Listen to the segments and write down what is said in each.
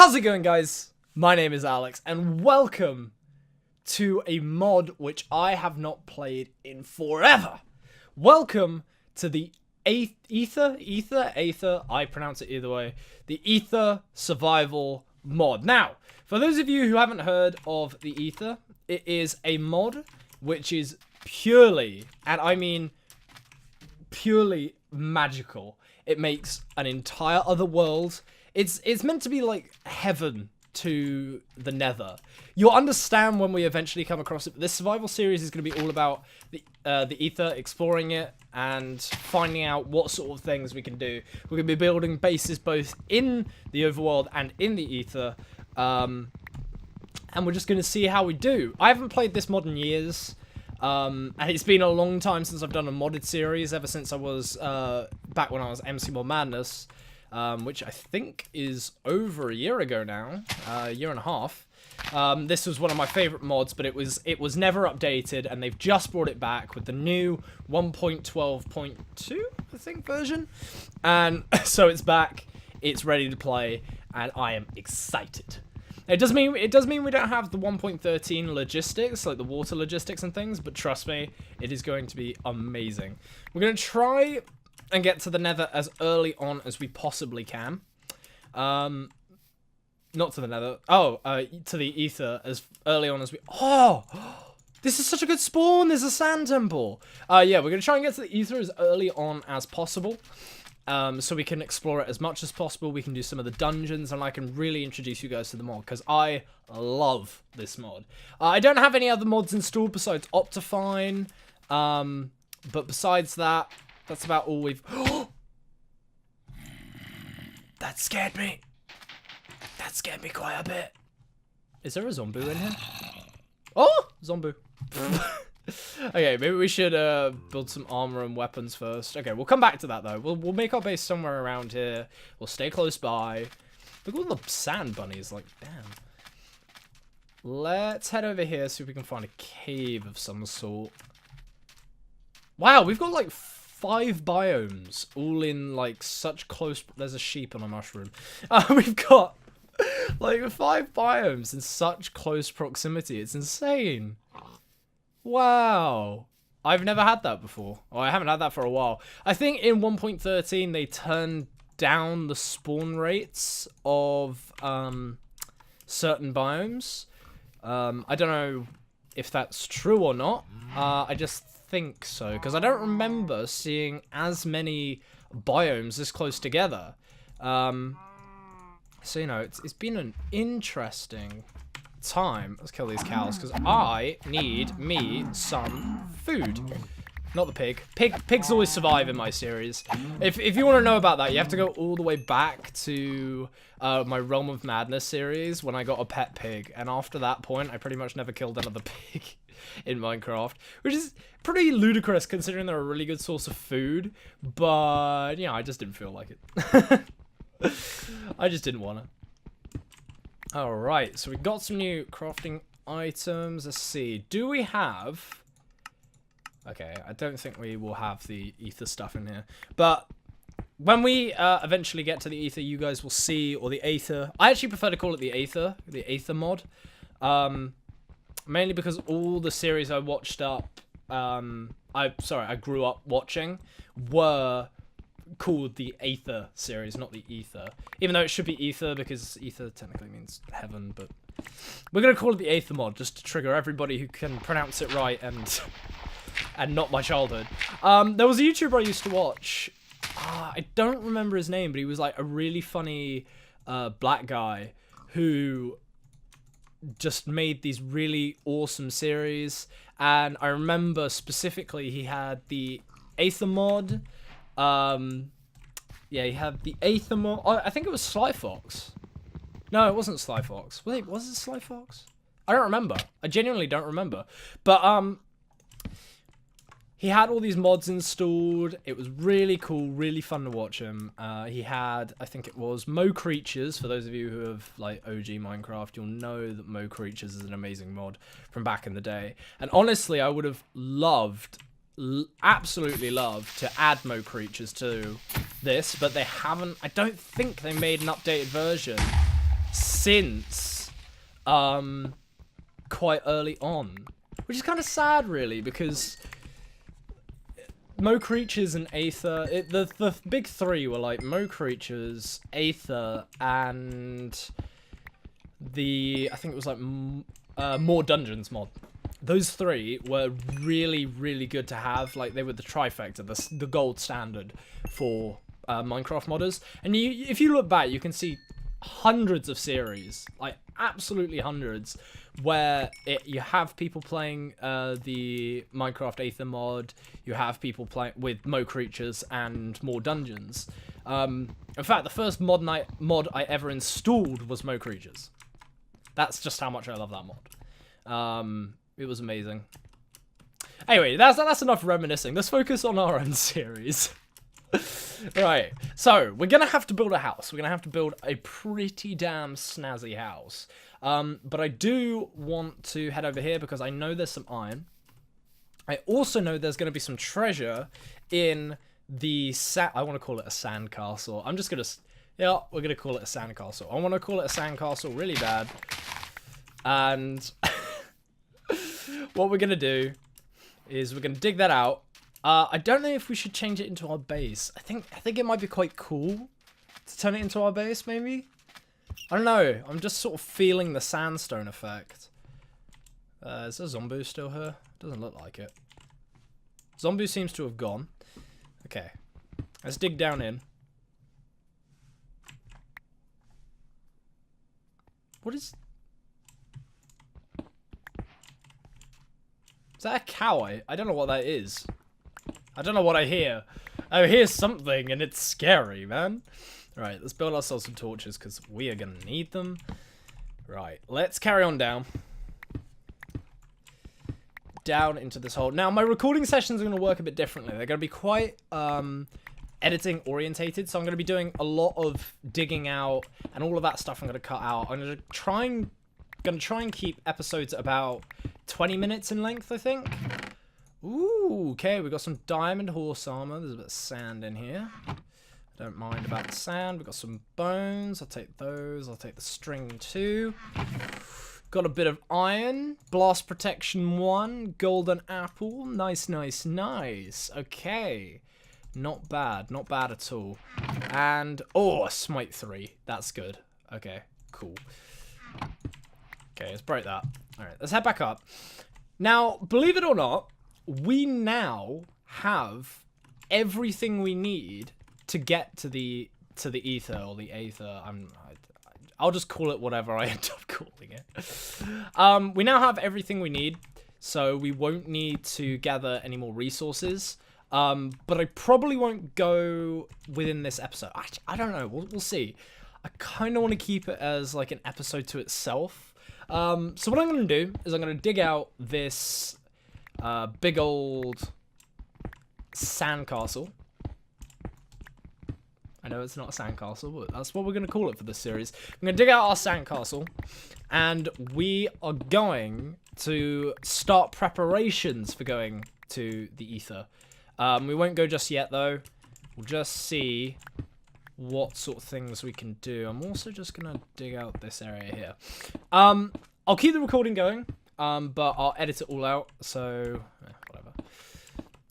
How's it going, guys? My name is Alex, and welcome to a mod which I have not played in forever. Welcome to the Aether, I pronounce it either way, the Aether Survival mod. Now, for those of you who haven't heard of the Aether, it is a mod which is purely, and I mean purely magical. It makes an entire other world. It's meant to be like heaven to the nether. You'll understand when we eventually come across it. This survival series is going to be all about the Aether, exploring it, and finding out what sort of things we can do. We're going to be building bases both in the overworld and in the Aether. And we're just going to see how we do. I haven't played this mod in years. And it's been a long time since I've done a modded series, ever since I was, back when I was MC Mod Madness, which I think is over a year ago now, a year and a half. This was one of my favorite mods, but it was never updated, and they've just brought it back with the new 1.12.2, I think, version. And so it's back, it's ready to play, and I am excited. It does mean we don't have the 1.13 logistics, like the water logistics and things, but trust me, it is going to be amazing. We're going to try and get to the nether as early on as we possibly can. Not to the nether. To the Aether as early on as we... Oh! This is such a good spawn! There's a sand temple! Yeah, we're going to try and get to the Aether as early on as possible. So we can explore it as much as possible. We can do some of the dungeons, and I can really introduce you guys to the mod, because I love this mod. I don't have any other mods installed besides Optifine, but besides that, that's about all we've... That scared me. That scared me quite a bit. Is there a zombie in here? Oh! Zombie. Okay, maybe we should build some armor and weapons first. Okay, we'll come back to that though. We'll make our base somewhere around here. We'll stay close by. Look at all the sand bunnies, like, damn. Let's head over here, see if we can find a cave of some sort. Wow, we've got like 5 biomes, all in like such close... There's a sheep on a mushroom. We've got like 5 biomes in such close proximity. It's insane. Wow. I've never had that before. Or I haven't had that for a while. I think in 1.13 they turned down the spawn rates of certain biomes. I don't know if that's true or not. I just think so, because I don't remember seeing as many biomes this close together. So, you know, it's been an interesting time. Let's kill these cows, because I need me some food. Not the pig. Pigs always survive in my series. If you want to know about that, you have to go all the way back to my Realm of Madness series when I got a pet pig, and after that point I pretty much never killed another pig in Minecraft, which is pretty ludicrous considering they're a really good source of food, but yeah, I just didn't feel like it. I just didn't want to. Alright, so we got some new crafting items. Let's see. Do we have... Okay, I don't think we will have the Aether stuff in here. But when we eventually get to the Aether, you guys will see, or the Aether... I actually prefer to call it the Aether mod. Mainly because all the series I watched up... I grew up watching were... called the Aether series, not the Aether. Even though it should be Aether, because Aether technically means heaven, but we're gonna call it the Aether mod just to trigger everybody who can pronounce it right and not my childhood. There was a YouTuber I used to watch. I don't remember his name, but he was like a really funny black guy who just made these really awesome series. And I remember specifically he had the Aether mod. Yeah, he had the Aether mod. Oh, I think it was Sly Fox. No, it wasn't Sly Fox. Wait, was it Sly Fox? I don't remember. I genuinely don't remember. But, he had all these mods installed. It was really cool, really fun to watch him. He had, I think it was Mo Creatures. For those of you who have, like, OG Minecraft, you'll know that Mo Creatures is an amazing mod from back in the day. And honestly, I would have loved... absolutely love to add Mo Creatures to this, but they haven't. I don't think they made an updated version since quite early on, which is kind of sad, really, because Mo Creatures and Aether, the big three were like Mo Creatures, Aether, and I think it was like More Dungeons mod. Those three were really, really good to have. Like, they were the trifecta, the gold standard for Minecraft modders. And if you look back, you can see hundreds of series, like absolutely hundreds, where you have people playing the Minecraft Aether mod, you have people playing with Mo Creatures and More Dungeons. In fact, the first mod I ever installed was Mo Creatures. That's just how much I love that mod. It was amazing. Anyway, that's enough reminiscing. Let's focus on our own series. Right, so we're gonna have to build a house. We're gonna have to build a pretty damn snazzy house. But I do want to head over here because I know there's some iron. I also know there's gonna be some treasure in the I want to call it a sand castle. I'm just gonna, yeah, we're gonna call it a sand castle. I want to call it a sand castle really bad. And what we're gonna do is we're gonna dig that out. I don't know if we should change it into our base. I think it might be quite cool to turn it into our base, maybe. I don't know. I'm just sort of feeling the sandstone effect. Is there Zombu still here? Doesn't look like it. Zombu seems to have gone. Okay. Let's dig down in. What is... Is that a cow? I don't know what that is. I don't know what I hear. I hear something and it's scary, man. Right, let's build ourselves some torches because we are going to need them. Right, let's carry on down. Down into this hole. Now, my recording sessions are going to work a bit differently. They're going to be quite editing orientated. So I'm going to be doing a lot of digging out and all of that stuff I'm going to cut out. I'm going to try and keep episodes about 20 minutes in length, I think. Ooh, okay, we got some diamond horse armor. There's a bit of sand in here. I don't mind about the sand. We've got some bones. I'll take those. I'll take the string too. Got a bit of iron. Blast protection 1. Golden apple. Nice, nice, nice. Okay. Not bad. Not bad at all. And, oh, a smite 3. That's good. Okay, cool. Okay, let's break that. All right, let's head back up. Now, believe it or not, we now have everything we need to get to the Aether or the Aether. I'll just call it whatever I end up calling it. We now have everything we need, so we won't need to gather any more resources. But I probably won't go within this episode. I don't know. We'll see. I kind of want to keep it as like an episode to itself. So what I'm going to do is I'm going to dig out this big old sandcastle. I know it's not a sandcastle, but that's what we're going to call it for this series. I'm going to dig out our sandcastle, and we are going to start preparations for going to the Aether. We won't go just yet, though. We'll just see what sort of things we can do. I'm also just going to dig out this area here. I'll keep the recording going, but I'll edit it all out, so whatever.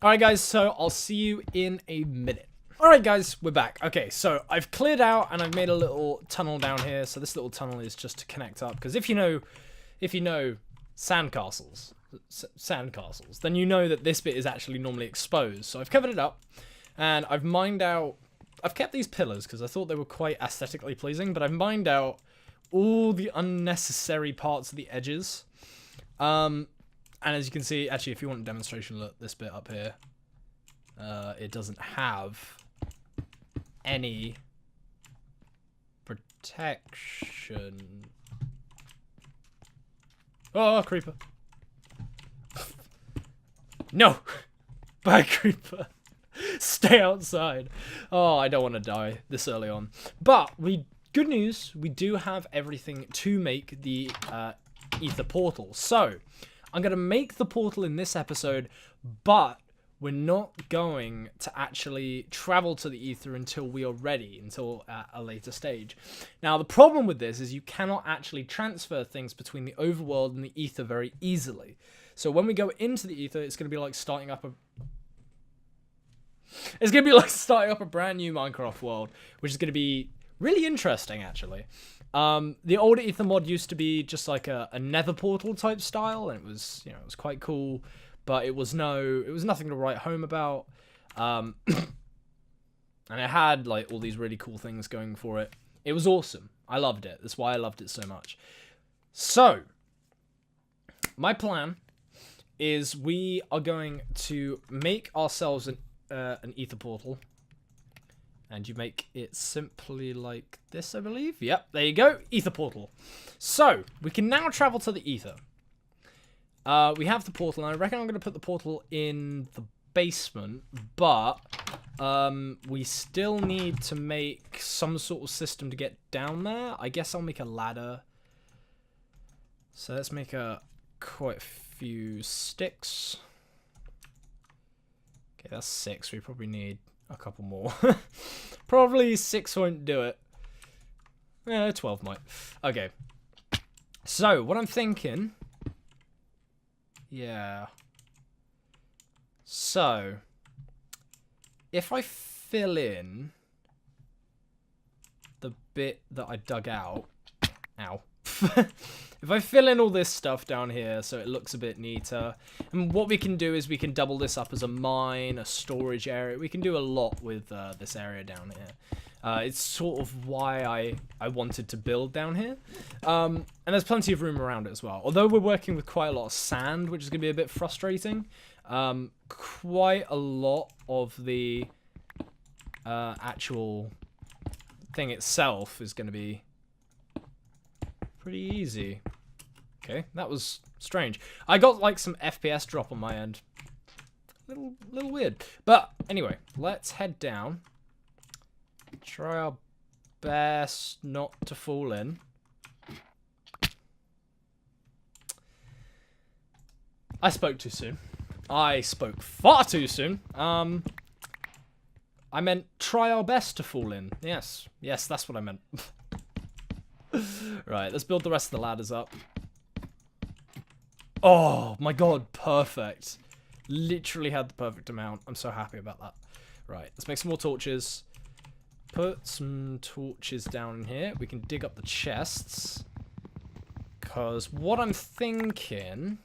Alright guys, so I'll see you in a minute. Alright guys, we're back. Okay, so I've cleared out and I've made a little tunnel down here. So this little tunnel is just to connect up, because if you know sandcastles, then you know that this bit is actually normally exposed. So I've covered it up, and I've mined out... I've kept these pillars because I thought they were quite aesthetically pleasing, but I've mined out all the unnecessary parts of the edges. And as you can see, actually, if you want a demonstration, look, this bit up here, it doesn't have any protection. Oh, creeper. No! Bye, creeper. Stay outside. Oh, I don't want to die this early on. But good news, we do have everything to make the Aether portal. So, I'm going to make the portal in this episode, but we're not going to actually travel to the Aether until we are ready, until at a later stage. Now, the problem with this is you cannot actually transfer things between the overworld and the Aether very easily. So when we go into the Aether, it's going to be like starting up a... It's going to be like starting up a brand new Minecraft world, which is going to be really interesting, actually. The old Aether mod used to be just like a nether portal type style, and it was, it was quite cool, but it was nothing to write home about. And it had like all these really cool things going for it. It was awesome. I loved it. That's why I loved it so much. So, my plan is we are going to make ourselves an Aether portal. And you make it simply like this, I believe. Yep, there you go. Aether portal. So, we can now travel to the Aether. We have the portal, and I reckon I'm going to put the portal in the basement. But we still need to make some sort of system to get down there. I guess I'll make a ladder. So let's make quite a few sticks. Okay, that's 6. We probably need a couple more. Probably 6 won't do it. 12 might. Okay. So, what I'm thinking... Yeah. So, if I fill in the bit that I dug out... Ow. If I fill in all this stuff down here so it looks a bit neater, and what we can do is we can double this up as a mine, a storage area. We can do a lot with this area down here. It's sort of why I wanted to build down here. And there's plenty of room around it as well. Although we're working with quite a lot of sand, which is going to be a bit frustrating, quite a lot of the actual thing itself is going to be pretty easy. Okay, that was strange. I got like some FPS drop on my end. Little weird. But anyway, let's head down. Try our best not to fall in. I spoke too soon. I spoke far too soon. I meant try our best to fall in. Yes, that's what I meant. Right, let's build the rest of the ladders up. Oh my god, perfect. Literally had the perfect amount. I'm so happy about that. Right, let's make some more torches. Put some torches down in here. We can dig up the chests. Because what I am thinking...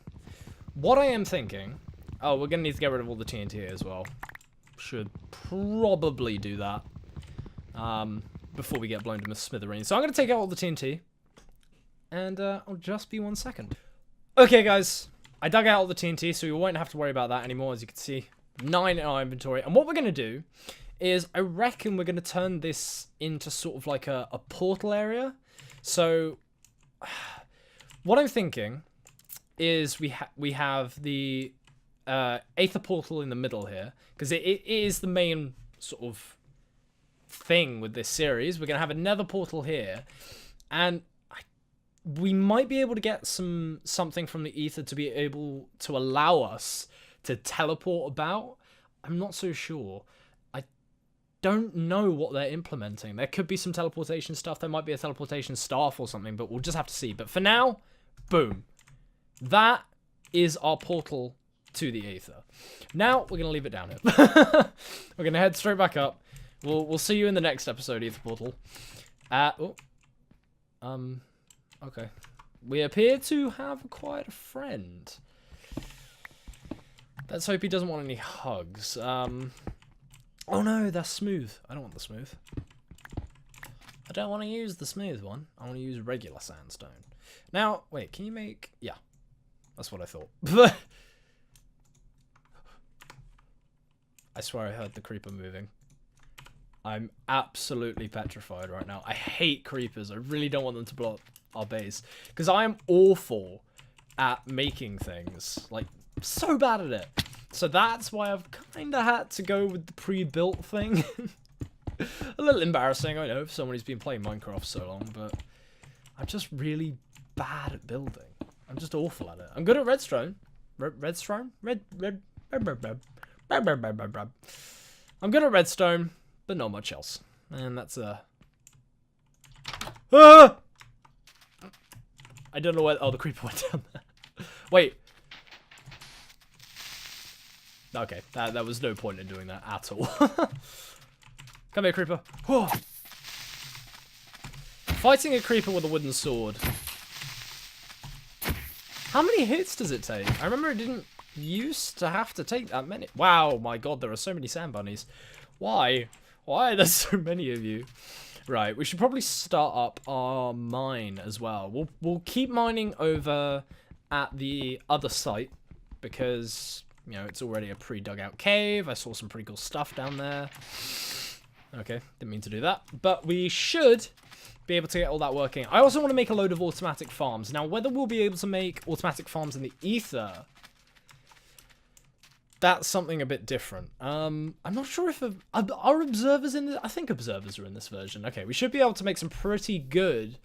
Oh, we're going to need to get rid of all the TNT as well. Should probably do that. Before we get blown to smithereens. So I'm going to take out all the TNT. And I'll just be 1 second. Okay, guys. I dug out all the TNT, so we won't have to worry about that anymore, as you can see. 9 in our inventory. And what we're going to do is, I reckon we're going to turn this into sort of like a portal area. So, what I'm thinking is we have the Aether portal in the middle here. Because it is the main sort of thing with this series. We're going to have a nether portal here. And we might be able to get something from the Aether to be able to allow us to teleport about. I'm not so sure. I don't know what they're implementing. There could be some teleportation stuff. There might be a teleportation staff or something, but we'll just have to see. But for now, boom. That is our portal to the Aether. Now, we're going to leave it down here. We're going to head straight back up. We'll see you in the next episode, Aether Portal. Okay. We appear to have quite a friend. Let's hope he doesn't want any hugs. Oh no, that's smooth. I don't want the smooth. I don't want to use the smooth one. I want to use regular sandstone. Now, wait, can you make... Yeah, that's what I thought. I swear I heard the creeper moving. I'm absolutely petrified right now. I hate creepers. I really don't want them to blow up our base. Because I am awful at making things. Like, so bad at it. So that's why I've kind of had to go with the pre-built thing. A little embarrassing, I know, for someone who's been playing Minecraft so long. But I'm just really bad at building. I'm just awful at it. I'm good at redstone. Redstone? I'm good at redstone, but not much else. And that's a... Ah! I don't know where... Oh, the creeper went down there. Wait. Okay, that was no point in doing that at all. Come here, creeper. Whoa. Fighting a creeper with a wooden sword. How many hits does it take? I remember it didn't used to have to take that many. Wow, my god, there are so many sand bunnies. Why? Why are there so many of you? Right, we should probably start up our mine as well. We'll keep mining over at the other site because, you know, it's already a pre-dug out cave. I saw some pretty cool stuff down there. Okay, didn't mean to do that. But we should be able to get all that working. I also want to make a load of automatic farms. Now, whether we'll be able to make automatic farms in the Aether, that's something a bit different. I'm not sure if... Are observers in this? I think observers are in this version. Okay, we should be able to make some pretty good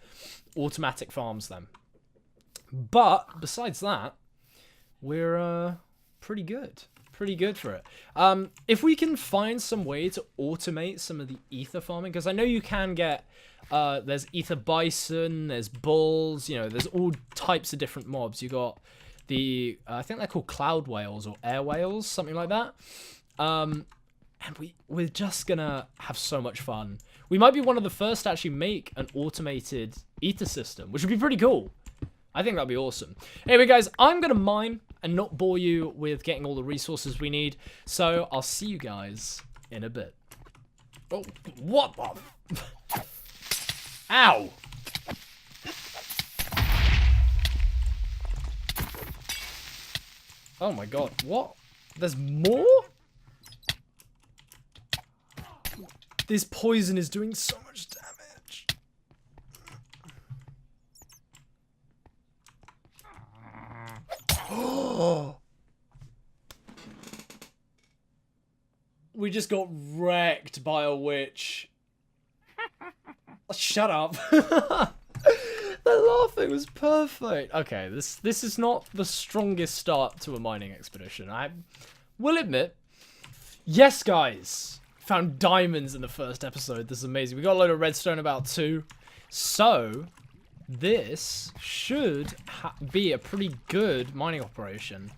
automatic farms then. But, besides that, we're pretty good. Pretty good for it. If we can find some way to automate some of the Aether farming, because I know you can get... there's Aether bison, there's bulls, you know, there's all types of different mobs. You got the, I think they're called cloud whales or air whales, something like that. And we're just gonna have so much fun. We might be one of the first to actually make an automated Aether system, which would be pretty cool. I think that'd be awesome. Anyway, guys, I'm gonna mine and not bore you with getting all the resources we need. So I'll see you guys in a bit. Oh, what the... Ow! Oh my god, what? There's more? This poison is doing so much damage. Oh! We just got wrecked by a witch. Shut up. The laughing was perfect. Okay, this is not the strongest start to a mining expedition, I will admit. Yes, guys. Found diamonds in the first episode. This is amazing. We got a load of redstone about too. So, this should be a pretty good mining operation.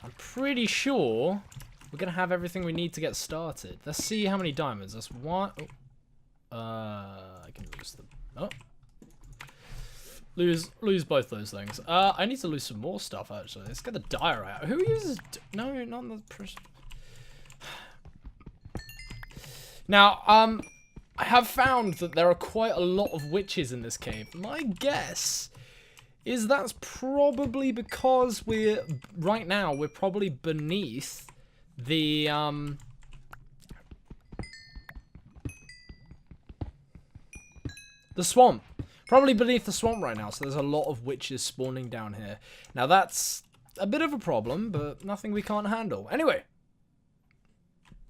I'm pretty sure we're going to have everything we need to get started. Let's see how many diamonds. That's one... Oh. I can lose them. Oh. Lose both those things. I need to lose some more stuff, actually. Let's get the diary out. Who uses... No, not the... Now, I have found that there are quite a lot of witches in this cave. My guess is that's probably because right now, we're probably beneath the, the swamp. Probably beneath the swamp right now, so there's a lot of witches spawning down here. Now that's a bit of a problem, but nothing we can't handle. Anyway,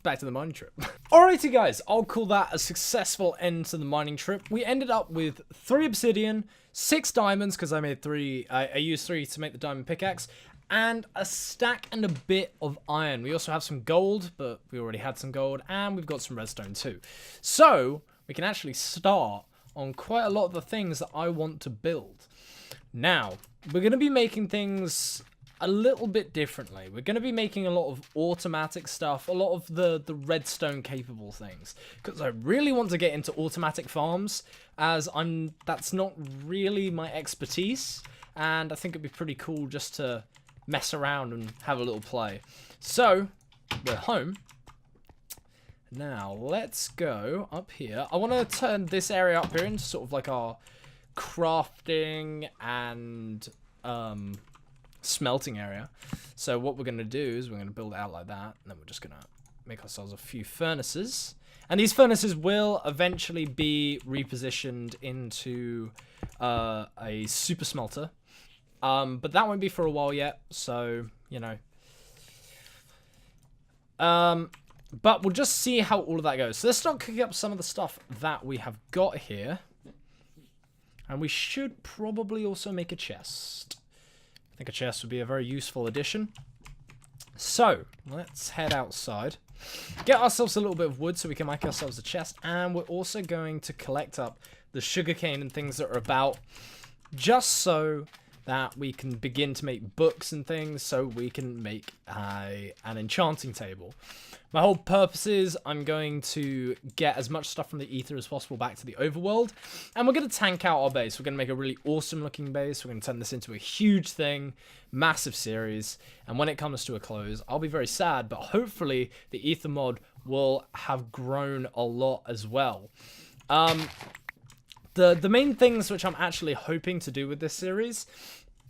back to the mining trip. Alrighty guys, I'll call that a successful end to the mining trip. We ended up with 3 obsidian, 6 diamonds, because I made 3, I used 3 to make the diamond pickaxe, and a stack and a bit of iron. We also have some gold, but we already had some gold, and we've got some redstone too. So, we can actually start on quite a lot of the things that I want to build. Now, we're going to be making things a little bit differently. We're going to be making a lot of automatic stuff, a lot of the redstone capable things, because I really want to get into automatic farms, as that's not really my expertise, and I think it'd be pretty cool just to mess around and have a little play. So, we're home. Now, let's go up here. I want to turn this area up here into sort of like our crafting and smelting area. So what we're going to do is we're going to build it out like that, and then we're just going to make ourselves a few furnaces. And these furnaces will eventually be repositioned into a super smelter. But that won't be for a while yet, so, you know. But we'll just see how all of that goes. So let's start cooking up some of the stuff that we have got here. And we should probably also make a chest. I think a chest would be a very useful addition. So, let's head outside. Get ourselves a little bit of wood so we can make ourselves a chest. And we're also going to collect up the sugarcane and things that are about. Just so that we can begin to make books and things. So we can make an enchanting table. My whole purpose is I'm going to get as much stuff from the Aether as possible back to the overworld. And we're going to tank out our base. We're going to make a really awesome looking base. We're going to turn this into a huge thing. Massive series. And when it comes to a close, I'll be very sad. But hopefully the Aether mod will have grown a lot as well. The main things which I'm actually hoping to do with this series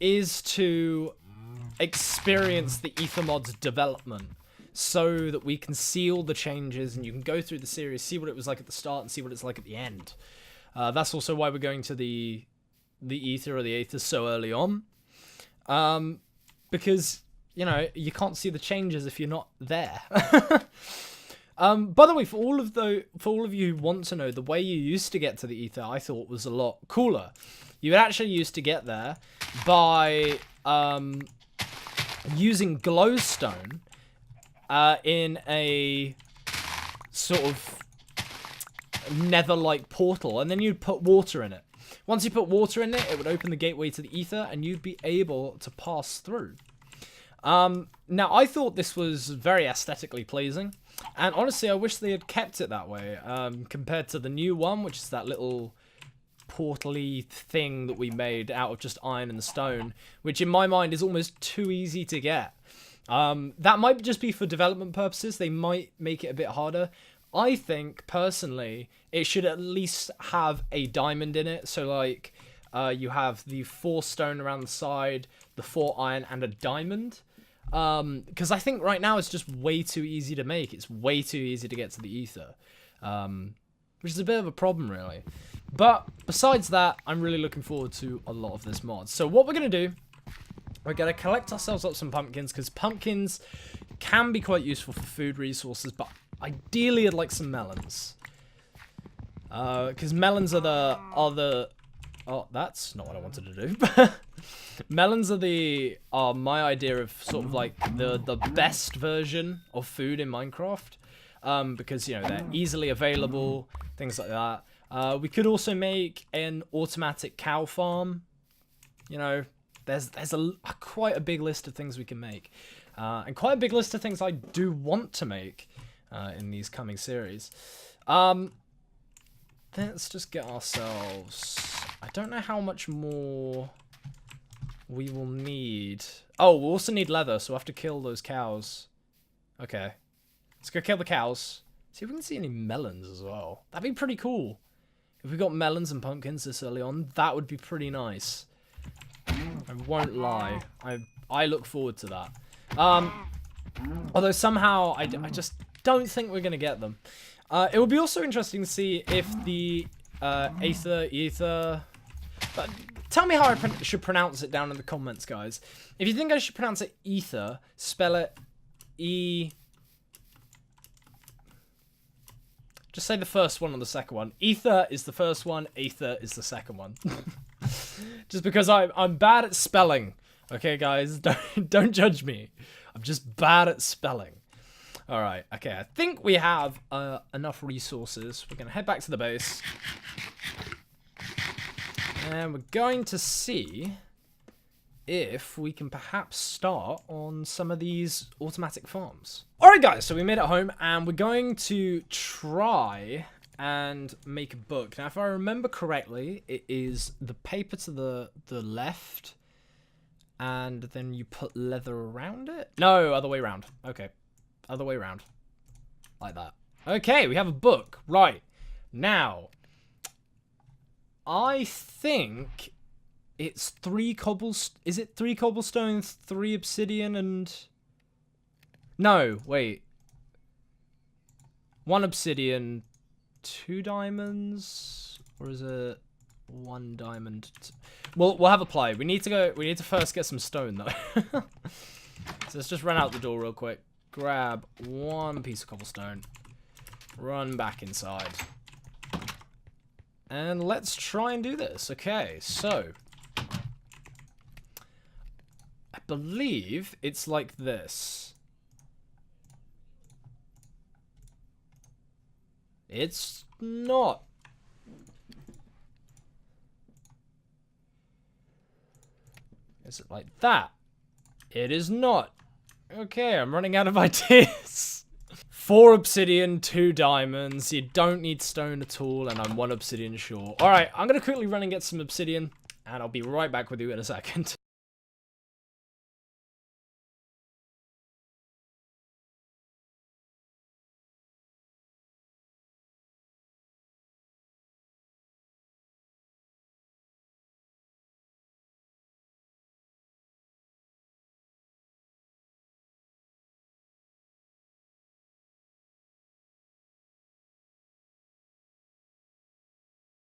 is to experience the Aether mod's development. So that we can see all the changes and you can go through the series, see what it was like at the start and see what it's like at the end. That's also why we're going to the Aether or the Aether so early on. Because, you know, you can't see the changes if you're not there. By the way, for all of you who want to know, the way you used to get to the Aether, I thought was a lot cooler. You actually used to get there by using glowstone. In a sort of nether-like portal, and then you'd put water in it. Once you put water in it, it would open the gateway to the Aether, and you'd be able to pass through. Now, I thought this was very aesthetically pleasing, and honestly, I wish they had kept it that way, compared to the new one, which is that little portal-y thing that we made out of just iron and stone, which in my mind is almost too easy to get. That might just be for development purposes. They might make it a bit harder. I think, personally, it should at least have a diamond in it. So, like, you have the 4 stone around the side, the 4 iron, and a diamond. Because I think right now it's just way too easy to make. It's way too easy to get to the Aether. Which is a bit of a problem, really. But, besides that, I'm really looking forward to a lot of this mod. So, what we're going to do... We're going to collect ourselves up some pumpkins, because pumpkins can be quite useful for food resources, but ideally I'd like some melons. Because melons are the... Oh, that's not what I wanted to do. Melons are my idea of sort of like the best version of food in Minecraft. Because, you know, they're easily available, things like that. We could also make an automatic cow farm, you know. There's quite a big list of things we can make. And quite a big list of things I do want to make in these coming series. Let's just get ourselves... I don't know how much more we will need. Oh, we'll also need leather, so we'll have to kill those cows. Okay. Let's go kill the cows. See if we can see any melons as well. That'd be pretty cool. If we got melons and pumpkins this early on, that would be pretty nice. I won't lie. I look forward to that. Although somehow I just don't think we're going to get them. It would be also interesting to see if the Aether... But tell me how I should pronounce it down in the comments, guys. If you think I should pronounce it Aether, spell it E... Just say the first one or the second one. Aether is the first one, Aether is the second one. Just because I'm bad at spelling. Okay, guys, don't judge me. I'm just bad at spelling. All right, okay, I think we have enough resources. We're going to head back to the base. And we're going to see if we can perhaps start on some of these automatic farms. All right, guys, so we made it home, and we're going to try and make a book. Now, if I remember correctly, it is the paper to the left, and then you put leather around it? No, other way around. Okay, other way around. Like that. Okay, we have a book. Right. Now, I think it's 3 cobblestone. Is it 3 cobblestone, 3 obsidian, and... No, wait. 1 obsidian, 2 diamonds, or is it 1 diamond? We'll have a play. We need to first get some stone though. So let's just run out the door real quick. Grab 1 piece of cobblestone. Run back inside. And let's try and do this. Okay, so I believe it's like this. It's not. Is it like that? It is not. Okay, I'm running out of ideas. 4 obsidian, 2 diamonds. You don't need stone at all, and I'm 1 obsidian short. Alright, I'm gonna quickly run and get some obsidian, and I'll be right back with you in a second.